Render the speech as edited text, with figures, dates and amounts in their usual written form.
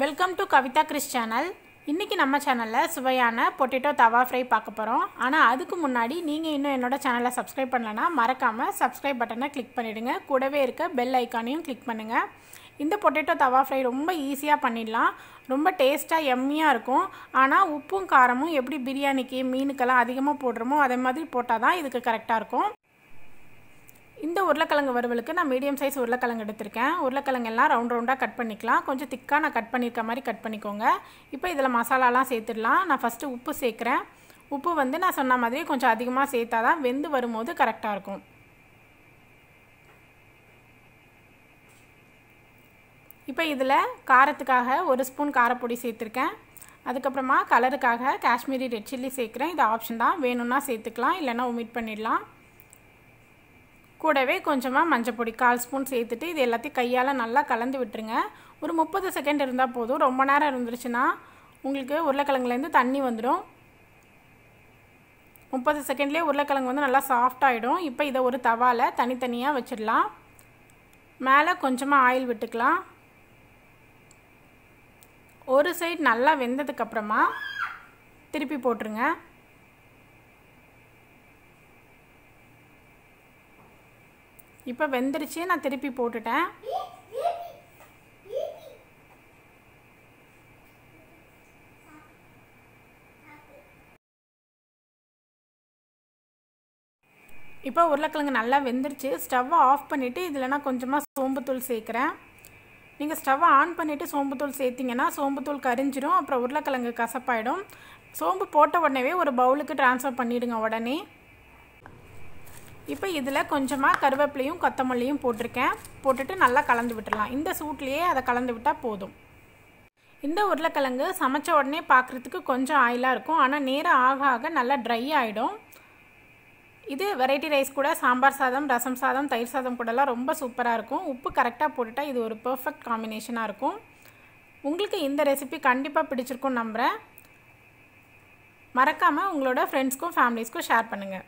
Welcome to Kavitha Chris channel. இன்றைக்கி நம்ம சேனலில் சுவையான பொட்டேட்டோ தவா ஃப்ரை பார்க்க போகிறோம். ஆனால் அதுக்கு முன்னாடி நீங்கள் இன்னும் என்னோடய சேனலை சப்ஸ்கிரைப் பண்ணலன்னா மறக்காமல் சப்ஸ்கிரைப் பட்டனை கிளிக் பண்ணிவிடுங்க. கூடவே இருக்க பெல் ஐக்கானையும் கிளிக் பண்ணுங்கள். இந்த பொட்டேட்டோ தவா ஃப்ரை ரொம்ப ஈஸியாக பண்ணிடலாம். ரொம்ப டேஸ்ட்டாக எம்மியாக இருக்கும். ஆனால் உப்பும் காரமும் எப்படி பிரியாணிக்கு மீனுக்கெல்லாம் அதிகமாக போடுறோமோ அதே மாதிரி போட்டால் தான் இதுக்கு கரெக்டாக இருக்கும். இந்த உருளைக்கிழங்கு வறுவலுக்கு நான் மீடியம் சைஸ் உருளைக்கிழங்கு எடுத்திருக்கேன். உருளைக்கிழங்கு எல்லாம் ரவுண்டாக கட் பண்ணிக்கலாம். கொஞ்சம் திக்காக நான் கட் பண்ணியிருக்க மாதிரி கட் பண்ணிக்கோங்க. இப்போ இதில் மசாலாலாம் சேர்த்துடலாம். நான் ஃபஸ்ட்டு உப்பு சேர்க்குறேன். உப்பு வந்து நான் சொன்ன மாதிரி கொஞ்சம் அதிகமாக சேர்த்தா தான் வெந்து வரும்போது கரெக்டாக இருக்கும். இப்போ இதில் காரத்துக்காக 1 ஸ்பூன் காரப்பொடி சேர்த்துருக்கேன். அதுக்கப்புறமா கலருக்காக காஷ்மீரி ரெட் சில்லி சேர்க்குறேன். இது ஆப்ஷன் தான், வேணும்னா சேர்த்துக்கலாம், இல்லைன்னா ஒமிட் பண்ணிடலாம். கூடவே கொஞ்சமாக மஞ்சள் பொடி 1/4 ஸ்பூன் சேர்த்துட்டு இது எல்லாத்தையும் கையால் நல்லா கலந்து விட்டுருங்க. ஒரு 30 செகண்ட் இருந்தால் போதும். ரொம்ப நேரம் இருந்துருச்சுன்னா உங்களுக்கு உருளைக்கிழங்குலேருந்து தண்ணி வந்துடும். 30 செகண்ட்லேயே உருளைக்கிழங்கு வந்து நல்லா சாஃப்டாகிடும். இப்போ இதை ஒரு தவாவில் தனித்தனியாக வச்சிடலாம். மேலே கொஞ்சமாக ஆயில் விட்டுக்கலாம். ஒரு சைடு நல்லா வெந்ததுக்கப்புறமா திருப்பி போட்டுருங்க. இப்போ வெந்துருச்சு, நான் திருப்பி போட்டுட்டேன். இப்போ உருளைக்கிழங்கு நல்லா வெந்துருச்சு. ஸ்டவ்வை ஆஃப் பண்ணிவிட்டு இதில் நான் கொஞ்சமாக சோம்புத்தூள் சேர்க்குறேன். நீங்கள் ஸ்டவ்வை ஆன் பண்ணிவிட்டு சோம்புத்தூள் சேர்த்திங்கன்னா சோம்புத்தூள் கரிஞ்சிடும், அப்புறம் உருளைக்கிழங்கு கசப்பாயிடும். சோம்பு போட்ட உடனே ஒரு பவுலுக்கு ட்ரான்ஸ்ஃபர் பண்ணிவிடுங்க உடனே. இப்போ இதில் கொஞ்சமாக கருவேப்பிலையும் கொத்தமல்லியும் போட்டுட்டு நல்லா கலந்து விட்டுடலாம். இந்த சூட்லேயே அதை கலந்து விட்டால் போதும். இந்த உருளைக்கிழங்கு சமைச்ச உடனே பார்க்குறதுக்கு கொஞ்சம் ஆயிலாக இருக்கும், ஆனால் நேரம் ஆக ஆக நல்லா ட்ரை ஆகிடும். இது வெரைட்டி ரைஸ் கூட, சாம்பார் சாதம், ரசம் சாதம், தயிர் சாதம் கூடலாம் ரொம்ப சூப்பராக இருக்கும். உப்பு கரெக்டாக போட்டுட்டால் இது ஒரு பர்ஃபெக்ட் காம்பினேஷனாக இருக்கும். உங்களுக்கு இந்த ரெசிபி கண்டிப்பாக பிடிச்சிருக்கும்னு நம்புகிறேன். மறக்காமல் உங்களோட ஃப்ரெண்ட்ஸ்க்கும் ஃபேமிலிஸ்க்கும் ஷேர் பண்ணுங்கள்.